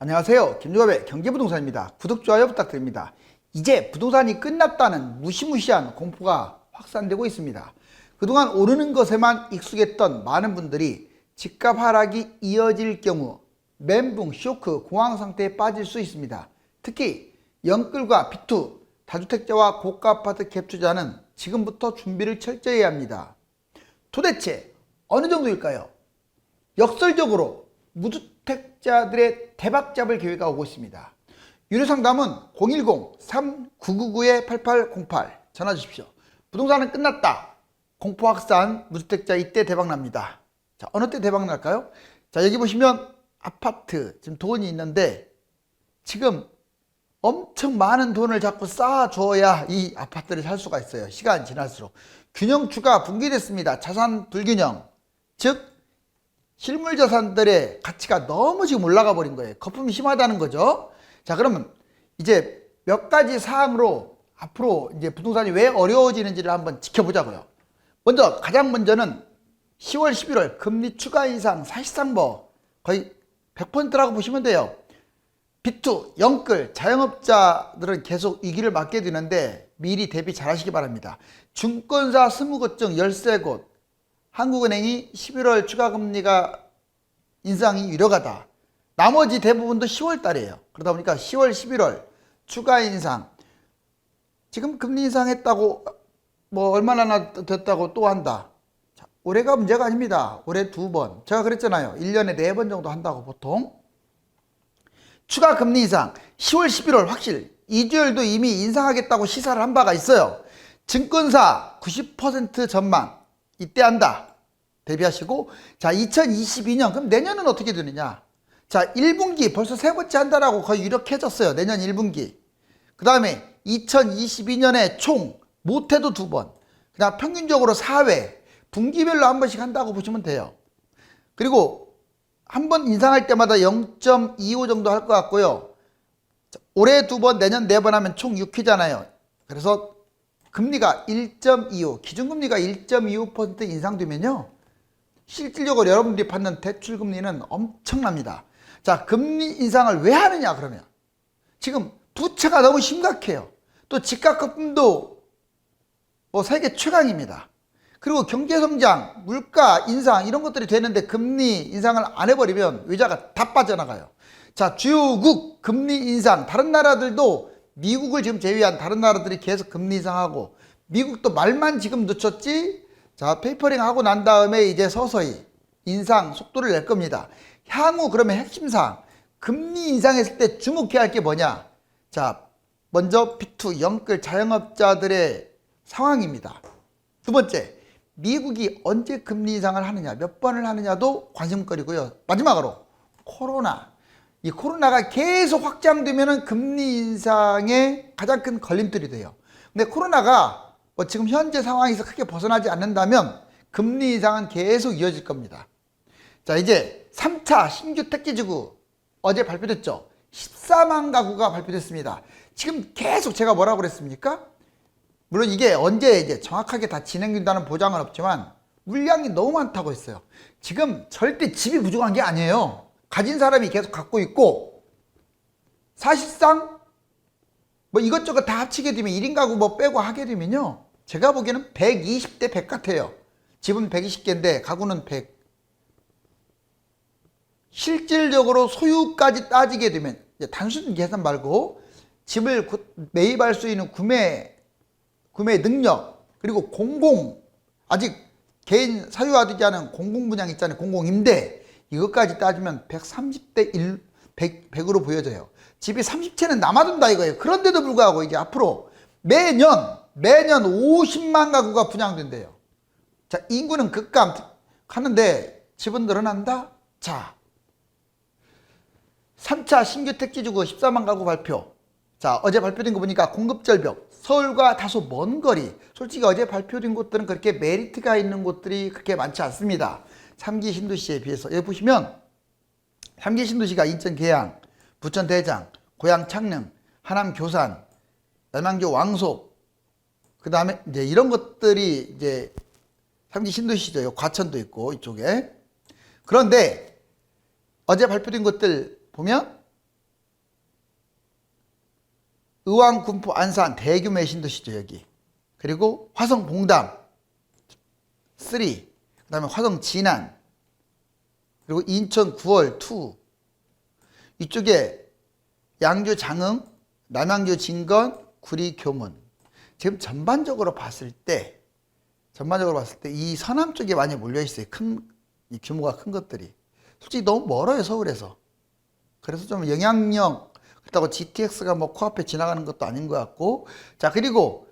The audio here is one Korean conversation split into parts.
안녕하세요. 김주갑의 경제부동산입니다. 구독, 좋아요 부탁드립니다. 이제 부동산이 끝났다는 무시무시한 공포가 확산되고 있습니다. 그동안 오르는 것에만 익숙했던 많은 분들이 집값 하락이 이어질 경우 멘붕, 쇼크, 공황 상태에 빠질 수 있습니다. 특히 영끌과 비투, 다주택자와 고가 아파트 갭 투자는 지금부터 준비를 철저히 해야 합니다. 도대체 어느 정도일까요? 역설적으로 무주택자들의 대박잡을 기회가 오고 있습니다. 유료상담은 010-3999-8808 전화 주십시오. 부동산은 끝났다. 공포 확산, 무주택자 이때 대박납니다. 자, 어느 때 대박날까요? 자, 여기 보시면 아파트 지금 돈이 있는데 지금 엄청 많은 돈을 자꾸 쌓아줘야 이 아파트를 살 수가 있어요. 시간 지날수록 균형추가 붕괴됐습니다. 자산 불균형, 즉 실물 자산들의 가치가 너무 지금 올라가 버린 거예요. 거품이 심하다는 거죠. 자, 그러면 이제 몇 가지 사항으로 앞으로 이제 부동산이 왜 어려워지는지를 한번 지켜보자고요. 가장 먼저는 10월, 11월 금리 추가 인상 사실상 뭐 거의 100%라고 보시면 돼요. 비투, 영끌, 자영업자들은 계속 위기를 맞게 되는데 미리 대비 잘 하시기 바랍니다. 증권사 20곳 중 13곳, 한국은행이 11월 추가금리가 인상이 유력하다. 나머지 대부분도 10월 달이에요. 그러다 보니까 10월, 11월 추가 인상. 지금 금리 인상했다고 뭐 얼마나 됐다고 또 한다. 자, 올해가 문제가 아닙니다. 올해 2번. 제가 그랬잖아요. 1년에 4번 정도 한다고 보통. 추가 금리 인상 10월, 11월 확실. 이주열도 이미 인상하겠다고 시사를 한 바가 있어요. 증권사 90% 전망. 이때 한다. 대비하시고, 자, 2022년, 그럼 내년은 어떻게 되느냐? 자, 1분기 벌써 3번째 한다라고 거의 유력해졌어요. 내년 1분기. 그 다음에 2022년에 총 못해도 2번. 그냥 평균적으로 4회, 분기별로 한 번씩 한다고 보시면 돼요. 그리고 한 번 인상할 때마다 0.25 정도 할 것 같고요. 자, 올해 2번, 내년 4번 하면 총 6회잖아요. 그래서 금리가 1.25, 기준금리가 1.25% 인상되면요. 실질적으로 여러분들이 받는 대출금리는 엄청납니다. 자, 금리 인상을 왜 하느냐 그러면. 지금 부채가 너무 심각해요. 또 집값거품도 뭐 세계 최강입니다. 그리고 경제성장, 물가 인상 이런 것들이 되는데 금리 인상을 안 해버리면 외자가 다 빠져나가요. 자, 주요국 금리 인상, 다른 나라들도 미국을 지금 제외한 다른 나라들이 계속 금리 인상하고 미국도 말만 지금 늦췄지. 자, 페이퍼링 하고 난 다음에 이제 서서히 인상 속도를 낼 겁니다. 향후 그러면 핵심사항 금리 인상했을 때 주목해야 할 게 뭐냐. 자, 먼저 비투, 영끌, 자영업자들의 상황입니다. 두 번째, 미국이 언제 금리 인상을 하느냐, 몇 번을 하느냐도 관심거리고요. 마지막으로 코로나. 이 코로나가 계속 확장되면 금리 인상의 가장 큰 걸림돌이 돼요. 근데 코로나가 뭐 지금 현재 상황에서 크게 벗어나지 않는다면 금리 인상은 계속 이어질 겁니다. 자, 이제 3차 신규 택지지구 어제 발표됐죠. 14만 가구가 발표됐습니다. 지금 계속 제가 뭐라고 그랬습니까? 물론 이게 언제 이제 정확하게 다 진행된다는 보장은 없지만 물량이 너무 많다고 했어요. 지금 절대 집이 부족한 게 아니에요. 가진 사람이 계속 갖고 있고 사실상 뭐 이것저것 다 합치게 되면 1인 가구 뭐 빼고 하게 되면요. 제가 보기에는 120대 100 같아요. 집은 120개인데 가구는 100. 실질적으로 소유까지 따지게 되면 단순 계산 말고 집을 매입할 수 있는 구매 능력 그리고 아직 개인 사유화되지 않은 공공분양 있잖아요. 공공임대 이것까지 따지면 130대 100으로 보여져요. 집이 30채는 남아둔다 이거예요. 그런데도 불구하고 이제 앞으로 매년 50만 가구가 분양된대요. 자, 인구는 급감하는데 집은 늘어난다? 자, 3차 신규 택지지구 14만 가구 발표. 자, 어제 발표된 거 보니까 공급절벽, 서울과 다소 먼 거리. 솔직히 어제 발표된 곳들은 그렇게 메리트가 있는 곳들이 그렇게 많지 않습니다. 3기 신도시에 비해서. 여기 보시면 3기 신도시가 인천 계양, 부천 대장, 고양 창릉, 하남 교산, 남양주 왕속, 그 다음에 이제 이런 것들이 이제 3기 신도시죠. 과천도 있고 이쪽에. 그런데 어제 발표된 것들 보면 의왕, 군포, 안산 대규모의 신도시죠 여기. 그리고 화성, 봉담 3, 그 다음에 화성, 진안, 그리고 인천, 9월 2, 이쪽에 양주, 장흥, 남양주, 진건, 구리, 교문. 지금 전반적으로 봤을 때 이 서남 쪽에 많이 몰려 있어요. 이 규모가 큰 것들이. 솔직히 너무 멀어요, 서울에서. 그래서 좀 영향력, 그렇다고 GTX가 뭐 코앞에 지나가는 것도 아닌 것 같고. 자, 그리고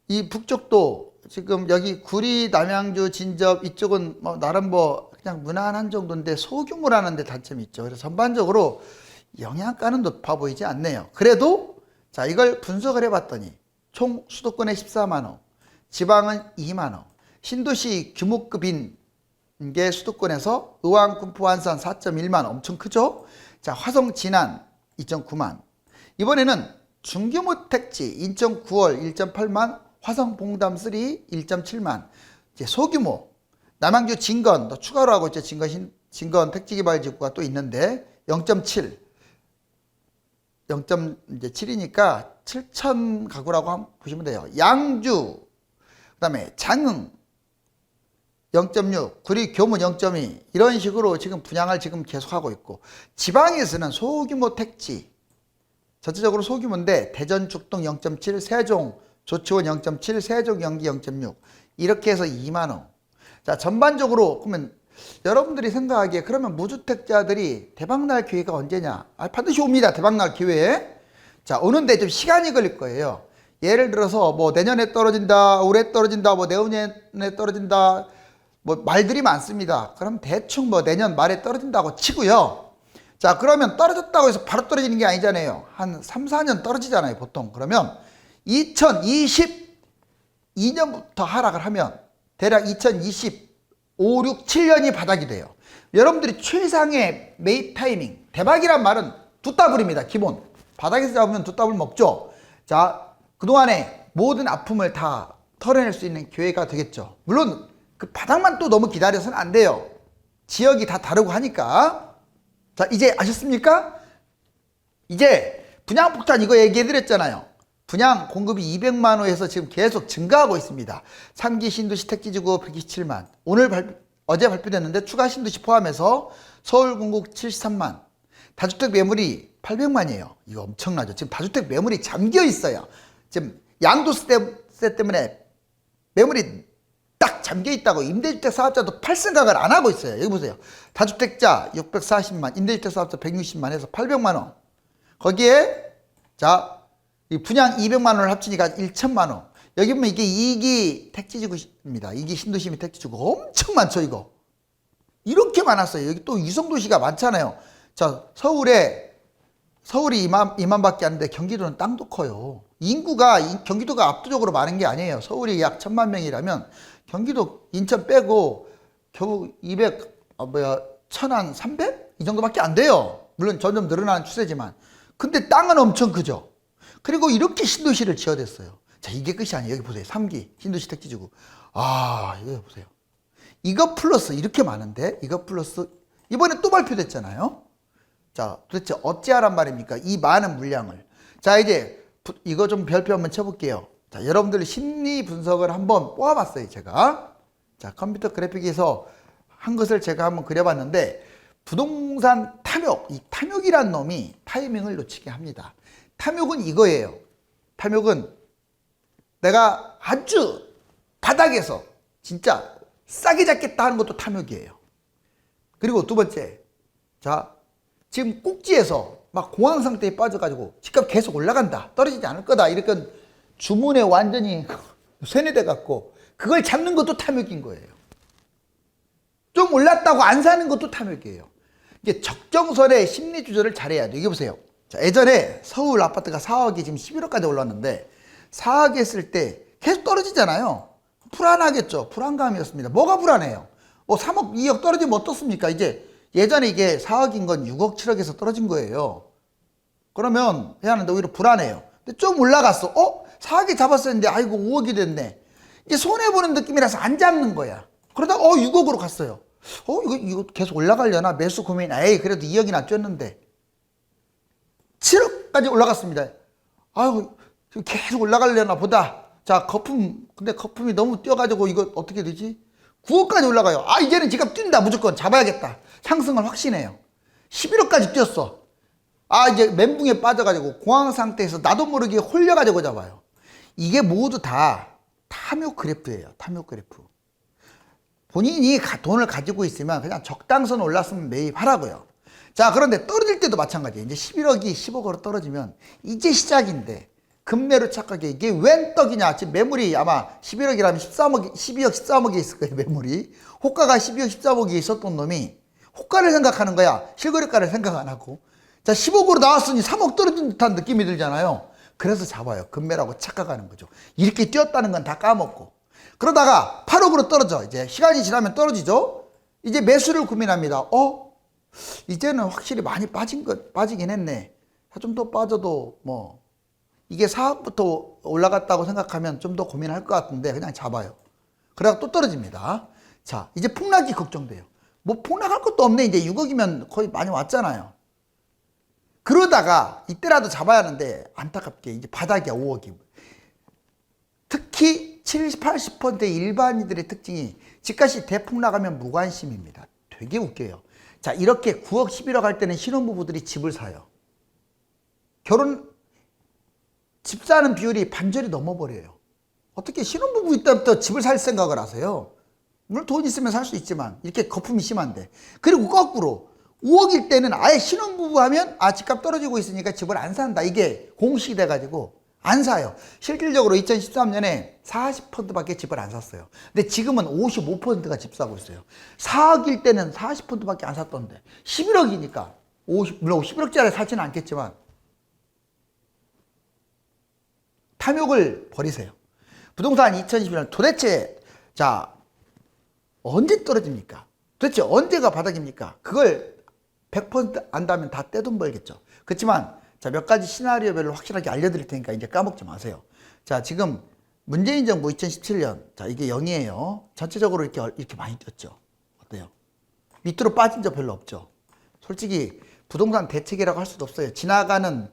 이 북쪽도 지금 여기 구리, 남양주, 진접 이쪽은 뭐 나름 뭐 그냥 무난한 정도인데 소규모라는 데 단점이 있죠. 그래서 전반적으로 영향가는 높아 보이지 않네요. 그래도 자, 이걸 분석을 해봤더니 총 수도권에 14만호, 지방은 2만호, 신도시 규모급인 게 수도권에서 의왕, 군포, 안산 4.1만 엄청 크죠? 자, 화성, 진안 2.9만. 이번에는 중규모 택지 인천, 9월 1.8만, 화성, 봉담 3 1.7만. 이제 소규모 남양주, 진건 더 추가로 하고 있죠. 진건 택지개발지구가 또 있는데 0.7. 0.7이니까 7천 가구라고 보시면 돼요. 양주, 그 다음에 장흥 0.6, 구리, 교문 0.2 이런 식으로 지금 분양을 지금 계속하고 있고, 지방에서는 소규모 택지 전체적으로 소규모인데 대전, 죽동 0.7, 세종, 조치원 0.7, 세종, 영기 0.6 이렇게 해서 2만호. 자, 전반적으로 그러면 여러분들이 생각하기에 그러면 무주택자들이 대박날 기회가 언제냐? 반드시 옵니다. 대박날 기회에. 자, 오는데 좀 시간이 걸릴 거예요. 예를 들어서 뭐 내년에 떨어진다, 올해 떨어진다, 뭐 내후년에 떨어진다, 뭐 말들이 많습니다. 그럼 대충 뭐 내년 말에 떨어진다고 치고요. 자, 그러면 떨어졌다고 해서 바로 떨어지는 게 아니잖아요. 한 3, 4년 떨어지잖아요, 보통. 그러면 2022년부터 하락을 하면 대략 2025, 6, 7년이 바닥이 돼요. 여러분들이 최상의 매입 타이밍, 대박이란 말은 두 따블입니다. 기본. 바닥에서 잡으면 두 따블 먹죠. 자, 그동안에 모든 아픔을 다 털어낼 수 있는 기회가 되겠죠. 물론 그 바닥만 또 너무 기다려서는 안 돼요. 지역이 다 다르고 하니까. 자, 이제 아셨습니까? 이제 분양폭탄 이거 얘기해드렸잖아요. 분양 공급이 200만 호에서 지금 계속 증가하고 있습니다. 3기 신도시 택지지구 127만. 어제 발표됐는데 추가 신도시 포함해서 서울 공급 73만. 다주택 매물이 800만이에요. 이거 엄청나죠. 지금 다주택 매물이 잠겨 있어요. 지금 양도세 때문에 매물이 딱 잠겨 있다고 임대주택 사업자도 팔 생각을 안 하고 있어요. 여기 보세요. 다주택자 640만, 임대주택 사업자 160만 해서 800만 원. 거기에 자, 이 분양 200만 원을 합치니까 1천만 원. 여기 보면 이게 2기 택지지구입니다. 2기 신도시 및 택지지구 엄청 많죠, 이거. 이렇게 많았어요. 여기 또 위성도시가 많잖아요. 자, 서울이 2만밖에 안 되는데 경기도는 땅도 커요. 경기도가 압도적으로 많은 게 아니에요. 서울이 약 1000만 명이라면 경기도 인천 빼고 겨우 1000한 300? 이 정도밖에 안 돼요. 물론 점점 늘어나는 추세지만. 근데 땅은 엄청 크죠. 그리고 이렇게 신도시를 지어댔어요. 자, 이게 끝이 아니에요. 여기 보세요. 3기 신도시 택지지구. 아, 이거 보세요. 이거 플러스 이렇게 많은데 이거 플러스 이번에 또 발표됐잖아요. 자, 도대체 어찌하란 말입니까? 이 많은 물량을. 자, 이제 이거 좀 별표 한번 쳐볼게요. 자, 여러분들 심리 분석을 한번 뽑아봤어요, 제가. 자, 컴퓨터 그래픽에서 한 것을 제가 한번 그려봤는데, 부동산 탐욕, 이 탐욕이란 놈이 타이밍을 놓치게 합니다. 탐욕은 이거예요. 탐욕은 내가 아주 바닥에서 진짜 싸게 잡겠다 하는 것도 탐욕이에요. 그리고 두 번째, 자, 지금 꼭지에서 막 공황 상태에 빠져가지고 집값 계속 올라간다, 떨어지지 않을 거다, 이렇게 주문에 완전히 세뇌돼 갖고 그걸 잡는 것도 탐욕인 거예요. 좀 올랐다고 안 사는 것도 탐욕이에요. 이게 적정선의 심리 조절을 잘해야 돼요. 이게 보세요. 자, 예전에 서울 아파트가 4억이 지금 11억까지 올랐는데 4억 했을 때 계속 떨어지잖아요. 불안하겠죠. 불안감이었습니다. 뭐가 불안해요? 3억, 2억 떨어지면 어떻습니까? 이제 예전에 이게 4억인 건 6억, 7억에서 떨어진 거예요. 그러면 해야 하는데 오히려 불안해요. 근데 좀 올라갔어. 4억에 잡았었는데 아이고 5억이 됐네. 이제 손해보는 느낌이라서 안 잡는 거야. 그러다가 6억으로 갔어요. 이거 계속 올라가려나? 매수 고민. 에이, 그래도 2억이나 쪘는데. 7억까지 올라갔습니다. 아유, 계속 올라가려나 보다. 자, 근데 거품이 너무 뛰어가지고 이거 어떻게 되지? 9억까지 올라가요. 아, 이제는 지갑 뛴다. 무조건 잡아야겠다. 상승을 확신해요. 11억까지 뛰었어. 아, 이제 멘붕에 빠져가지고 공황 상태에서 나도 모르게 홀려가지고 잡아요. 이게 모두 다 탐욕 그래프예요. 탐욕 그래프. 본인이 돈을 가지고 있으면 그냥 적당선 올랐으면 매입하라고요. 자, 그런데 떨어질 때도 마찬가지예요. 이제 11억이 10억으로 떨어지면 이제 시작인데 급매로 착각해. 이게 웬 떡이냐. 지금 매물이 아마 11억이라면 13억, 12억, 13억이 있을 거예요. 매물이. 호가가 12억, 13억이 있었던 놈이 호가를 생각하는 거야. 실거래가를 생각 안 하고. 자, 10억으로 나왔으니 3억 떨어진 듯한 느낌이 들잖아요. 그래서 잡아요. 급매라고 착각하는 거죠. 이렇게 뛰었다는 건 다 까먹고. 그러다가 8억으로 떨어져. 이제 시간이 지나면 떨어지죠. 이제 매수를 고민합니다. 이제는 확실히 많이 빠지긴 했네. 좀 더 빠져도 뭐 이게 4억부터 올라갔다고 생각하면 좀 더 고민할 것 같은데 그냥 잡아요. 그러다가 또 떨어집니다. 자, 이제 폭락이 걱정돼요. 뭐 폭락할 것도 없네. 이제 6억이면 거의 많이 왔잖아요. 그러다가 이때라도 잡아야 하는데 안타깝게 이제 바닥이야. 5억이. 특히 70, 80%의 일반인들의 특징이 집값이 대폭락하면 무관심입니다. 되게 웃겨요. 자, 이렇게 9억, 11억 할 때는 신혼부부들이 집을 사요. 집 사는 비율이 반절이 넘어버려요. 어떻게 신혼부부 이때부터 집을 살 생각을 하세요? 물론 돈 있으면 살 수 있지만 이렇게 거품이 심한데. 그리고 거꾸로 5억일 때는 아예 신혼부부 하면 집값 떨어지고 있으니까 집을 안 산다. 이게 공식이 돼가지고 안 사요. 실질적으로 2013년에 40%밖에 집을 안 샀어요. 근데 지금은 55%가 집 사고 있어요. 4억일 때는 40%밖에 안 샀던데 11억이니까 물론 11억짜리 사지는 않겠지만 탐욕을 버리세요. 부동산 2021년 도대체 자 언제 떨어집니까? 도대체 언제가 바닥입니까? 그걸 100% 안다면 다 떼돈 벌겠죠. 그렇지만 자, 몇 가지 시나리오별로 확실하게 알려드릴 테니까 이제 까먹지 마세요. 자, 지금 문재인 정부 2017년 자 이게 0이에요. 전체적으로 이렇게 많이 뛰었죠. 어때요? 밑으로 빠진 적 별로 없죠. 솔직히 부동산 대책이라고 할 수도 없어요. 지나가는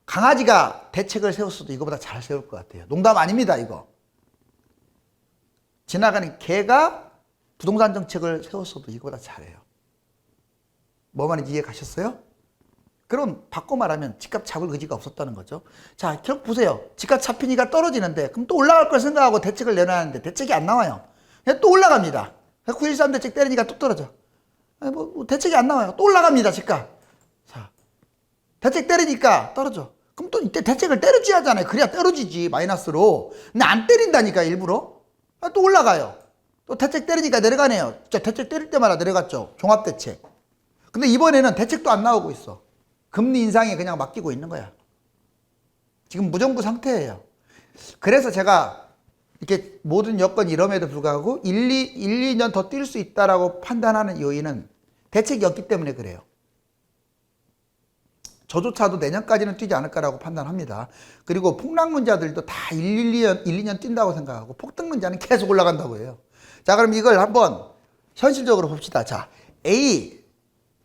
강아지가 대책을 세웠어도 이거보다 잘 세울 것 같아요. 농담 아닙니다, 이거. 지나가는 개가 부동산 정책을 세웠어도 이거보다 잘해요. 뭐 말인지 이해 가셨어요? 그럼 바꿔 말하면 집값 잡을 의지가 없었다는 거죠. 자, 결국 보세요. 집값 잡히니까 떨어지는데 그럼 또 올라갈 걸 생각하고 대책을 내놨는데 대책이 안 나와요. 그냥 또 올라갑니다. 9.13 대책 때리니까 또 떨어져. 대책이 안 나와요. 또 올라갑니다, 집값. 자, 대책 때리니까 떨어져. 그럼 또 이때 대책을 때려줘야 하잖아요. 그래야 떨어지지, 마이너스로. 근데 안 때린다니까, 일부러. 또 올라가요. 또 대책 때리니까 내려가네요. 진짜 대책 때릴 때마다 내려갔죠. 종합대책. 근데 이번에는 대책도 안 나오고 있어. 금리 인상에 그냥 맡기고 있는 거야. 지금 무정부 상태예요. 그래서 제가 이렇게 모든 여건이 이럼에도 불구하고 2년 더 뛸 수 있다라고 판단하는 요인은 대책이 없기 때문에 그래요. 저조차도 내년까지는 뛰지 않을까라고 판단합니다. 그리고 폭락론자들도 다 2년 뛴다고 생각하고 폭등론자는 계속 올라간다고 해요. 자, 그럼 이걸 한번 현실적으로 봅시다. 자, A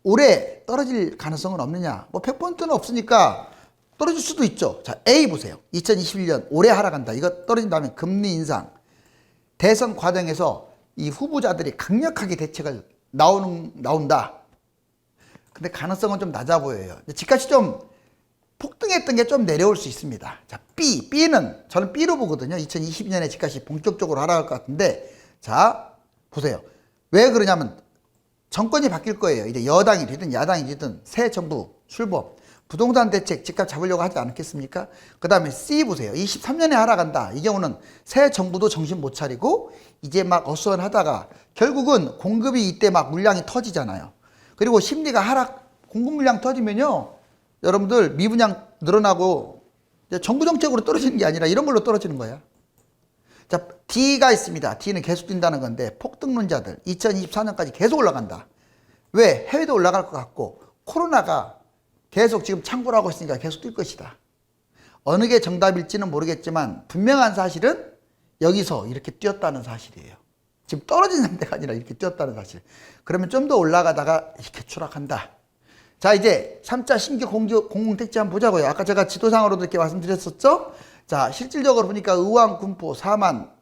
올해 떨어질 가능성은 없느냐? 100%는 없으니까 떨어질 수도 있죠. 자, A 보세요. 2021년 올해 하락한다. 이거 떨어진다면 금리 인상, 대선 과정에서 이 후보자들이 강력하게 대책을 나온다. 근데 가능성은 좀 낮아 보여요. 집값이 좀 폭등했던 게 좀 내려올 수 있습니다. 자, B는 저는 B로 보거든요. 2022년에 집값이 본격적으로 하락할 것 같은데, 자, 보세요. 왜 그러냐면 정권이 바뀔 거예요. 이제 여당이 되든 야당이 되든 새 정부 출범, 부동산 대책 집값 잡으려고 하지 않겠습니까? 그 다음에 C 보세요. 23년에 하락한다. 이 경우는 새 정부도 정신 못 차리고 이제 막 어수선하다가 결국은 공급이 이때 막 물량이 터지잖아요. 그리고 심리가 공급 물량 터지면요, 여러분들 미분양 늘어나고 정부 정책으로 떨어지는 게 아니라 이런 걸로 떨어지는 거야. 자, D가 있습니다. D는 계속 뛴다는 건데 폭등론자들 2024년까지 계속 올라간다. 왜? 해외도 올라갈 것 같고 코로나가 계속 지금 창궐 하고 있으니까 계속 뛸 것이다. 어느 게 정답일지는 모르겠지만 분명한 사실은 여기서 이렇게 뛰었다는 사실이에요. 지금 떨어진 상태가 아니라 이렇게 뛰었다는 사실. 그러면 좀 더 올라가다가 이렇게 추락한다. 자, 이제 3차 신규 공공택지 한번 보자고요. 아까 제가 지도상으로도 이렇게 말씀드렸었죠? 자, 실질적으로 보니까 의왕, 군포 4만,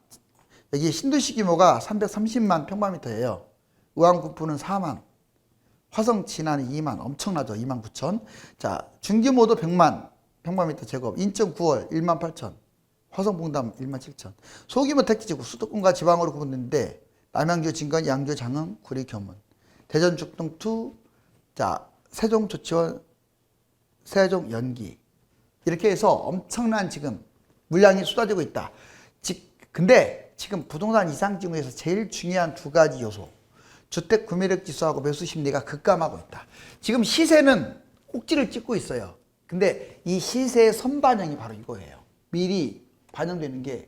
여기 신도시 규모가 330만 평방미터예요. 의왕, 군포는 4만, 화성, 진안이 2만, 엄청나죠? 2만 9천. 자, 중규모도 100만 평방미터 제곱, 인천 9월 1만 8천, 화성, 봉담 1만 7천. 소규모 택지지구, 수도권과 지방으로 구분되는데 남양주, 진건, 양주, 장흥, 구리, 교문, 대전, 죽동, 투, 자, 세종, 조치원, 세종, 연기. 이렇게 해서 엄청난 지금 물량이 쏟아지고 있다. 근데 지금 부동산 이상지구에서 제일 중요한 두 가지 요소. 주택 구매력 지수하고 매수 심리가 급감하고 있다. 지금 시세는 꼭지를 찍고 있어요. 근데 이 시세의 선반영이 바로 이거예요. 미리 반영되는 게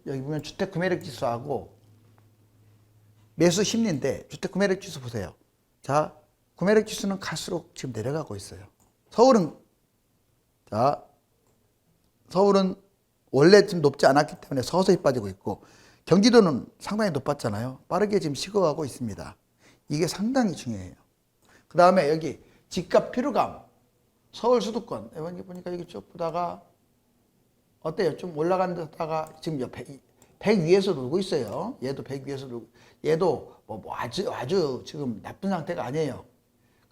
여기 보면 주택 구매력 지수하고 매수 심리인데 주택 구매력 지수 보세요. 자, 구매력 지수는 갈수록 지금 내려가고 있어요. 서울은 원래 좀 높지 않았기 때문에 서서히 빠지고 있고, 경기도는 상당히 높았잖아요. 빠르게 지금 식어가고 있습니다. 이게 상당히 중요해요. 그 다음에 여기 집값 피로감, 서울 수도권 여기 보니까 여기 쭉 보다가 어때요? 좀 올라가는 듯하다가 지금 100 위에서 놀고 있어요. 얘도 100 위에서 놀고, 얘도 뭐 아주 지금 나쁜 상태가 아니에요.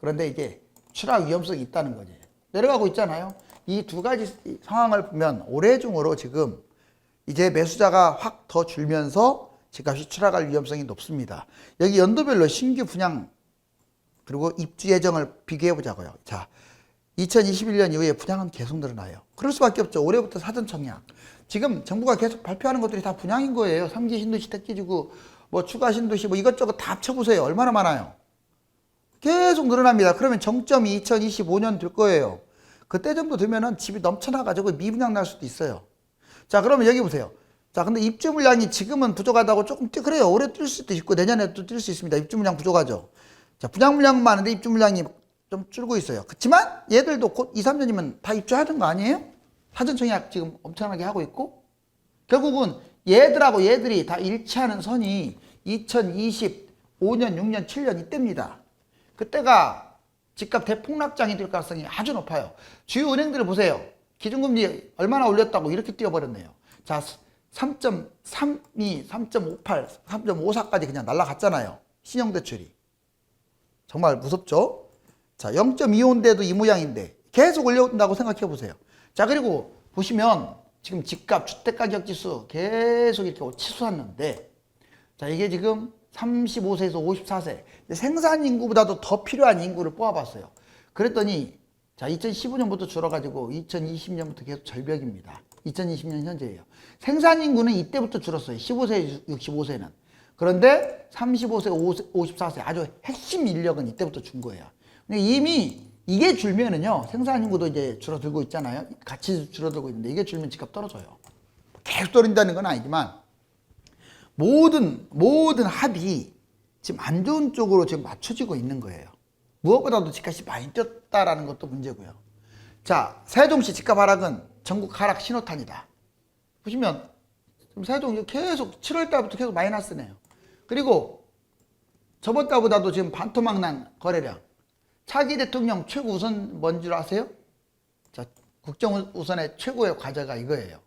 그런데 이게 추락 위험성이 있다는 거지. 내려가고 있잖아요. 이 두 가지 상황을 보면 올해 중으로 지금 이제 매수자가 확 더 줄면서 집값이 추락할 위험성이 높습니다. 여기 연도별로 신규 분양 그리고 입주 예정을 비교해 보자고요. 자, 2021년 이후에 분양은 계속 늘어나요. 그럴 수밖에 없죠. 올해부터 사전 청약. 지금 정부가 계속 발표하는 것들이 다 분양인 거예요. 3기 신도시 택지지구, 뭐 추가 신도시, 뭐 이것저것 다 합쳐보세요. 얼마나 많아요. 계속 늘어납니다. 그러면 정점이 2025년 될 거예요. 그때 정도 되면은 집이 넘쳐나가지고 미분양 날 수도 있어요. 자, 그러면 여기 보세요. 자, 근데 입주 물량이 지금은 부족하다고 조금 그래요. 올해 뛸 수도 있고 내년에도 뛸 수 있습니다. 입주 물량 부족하죠. 자, 분양 물량은 많은데 입주 물량이 좀 줄고 있어요. 그렇지만 얘들도 곧 2, 3년이면 다 입주하는 거 아니에요? 사전 청약 지금 엄청나게 하고 있고, 결국은 얘들이 다 일치하는 선이 2025년, 6년, 7년 이때입니다. 그때가 집값 대폭락장이 될 가능성이 아주 높아요. 주요 은행들을 보세요. 기준금리 얼마나 올렸다고 이렇게 뛰어버렸네요. 자, 3.32, 3.58, 3.54까지 그냥 날아갔잖아요. 신용대출이. 정말 무섭죠? 자, 0.25인데도 이 모양인데 계속 올려온다고 생각해 보세요. 자, 그리고 보시면 지금 집값, 주택가격지수 계속 이렇게 치솟았는데, 자, 이게 지금 35세에서 54세 생산 인구보다도 더 필요한 인구를 뽑아봤어요. 그랬더니 자, 2015년부터 줄어가지고 2020년부터 계속 절벽입니다. 2020년 현재예요. 생산 인구는 이때부터 줄었어요. 15세, 65세는. 그런데 35세, 54세 아주 핵심 인력은 이때부터 준 거예요. 근데 이미 이게 줄면은요, 생산 인구도 이제 줄어들고 있잖아요. 같이 줄어들고 있는데 이게 줄면 집값 떨어져요. 계속 떨어진다는 건 아니지만 모든 합이 지금 안 좋은 쪽으로 지금 맞춰지고 있는 거예요. 무엇보다도 집값이 많이 뛰었다라는 것도 문제고요. 자, 세종시 집값 하락은 전국 하락 신호탄이다. 보시면 지금 세종 계속 7월 달부터 계속 마이너스네요. 그리고 저번 달보다도 지금 반토막 난 거래량. 차기 대통령 최고 우선 뭔 줄 아세요? 자, 국정 우선의 최고의 과제가 이거예요.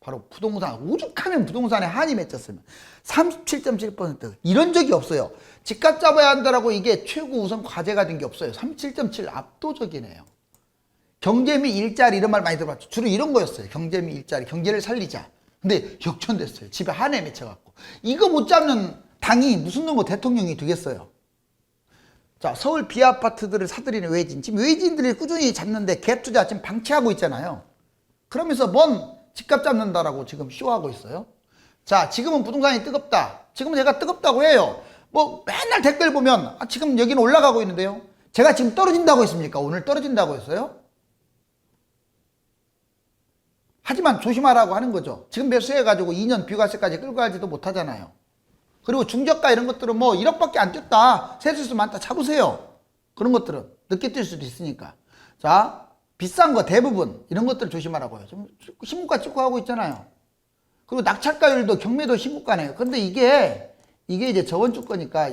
바로 부동산, 오죽하면 부동산에 한이 맺혔으면 37.7%. 이런 적이 없어요. 집값 잡아야 한다라고 이게 최고 우선 과제가 된 게 없어요. 37.7 압도적이네요. 경제 및 일자리 이런 말 많이 들어봤죠. 주로 이런 거였어요. 경제 및 일자리, 경제를 살리자. 근데 역전됐어요. 집에 한해 맺혀갖고. 이거 못 잡는 당이 무슨 놈의 대통령이 되겠어요. 자, 서울 비아파트들을 사들이는 외진. 지금 외진들이 꾸준히 잡는데 갭 투자 지금 방치하고 있잖아요. 그러면서 뭔 집값 잡는다라고 지금 쇼하고 있어요. 자, 지금은 부동산이 뜨겁다. 지금은 제가 뜨겁다고 해요. 뭐 맨날 댓글 보면 지금 여기는 올라가고 있는데요. 제가 지금 떨어진다고 했습니까? 오늘 떨어진다고 했어요? 하지만 조심하라고 하는 거죠. 지금 매수해가지고 2년 비과세까지 끌고 가지도 못하잖아요. 그리고 중저가 이런 것들은 뭐 1억밖에 안 뛰었다. 세수수 많다. 잡으세요. 그런 것들은 늦게 뛸 수도 있으니까. 자, 비싼 거 대부분 이런 것들 조심하라고요. 지금 신고가 찍고 하고 있잖아요. 그리고 낙찰가율도 경매도 신고가네요. 근데 이게 이제 저번 주 거니까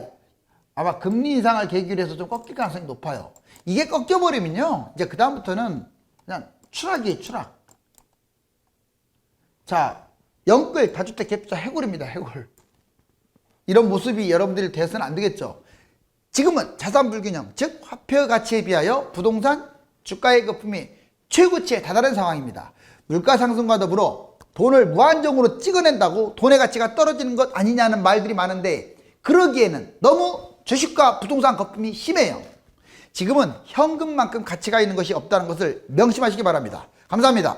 아마 금리 인상을 계기로 해서 좀 꺾일 가능성이 높아요. 이게 꺾여버리면요, 이제 그다음부터는 그냥 추락이에요, 추락. 자, 영끌, 다주택, 갭투자, 해골입니다, 해골. 이런 모습이 여러분들이 돼서는 안 되겠죠. 지금은 자산 불균형, 즉 화폐 가치에 비하여 부동산 주가의 거품이 최고치에 다다른 상황입니다. 물가 상승과 더불어 돈을 무한정으로 찍어낸다고 돈의 가치가 떨어지는 것 아니냐는 말들이 많은데, 그러기에는 너무 주식과 부동산 거품이 심해요. 지금은 현금만큼 가치가 있는 것이 없다는 것을 명심하시기 바랍니다. 감사합니다.